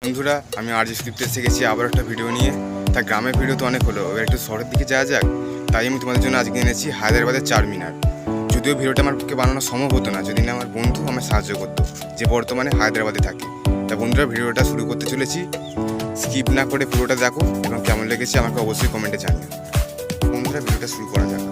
বন্ধুরা, আমি আরজি স্ক্রিপ্টে এসে গেছি আবার একটা ভিডিও নিয়ে। তা গ্রামের ভিডিও তো অনেক হলো, এবার একটু শহরের দিকে যাওয়া যাক। তাই আমি তোমাদের জন্য আজকে এনেছি হায়দ্রাবাদের চারমিনার। যদিও ভিডিওটা আমার পক্ষে বানানো সম্ভব হতো না যদি না আমার বন্ধু আমার সাহায্য করতো, যে বর্তমানে হায়দ্রাবাদে থাকে। তা বন্ধুরা, ভিডিওটা শুরু করতে চলেছি। স্কিপ না করে পুরোটা দেখো এবং কেমন লেগেছে আমাকে অবশ্যই কমেন্টে জানিও। বন্ধুরা, ভিডিওটা শুরু করা যাক।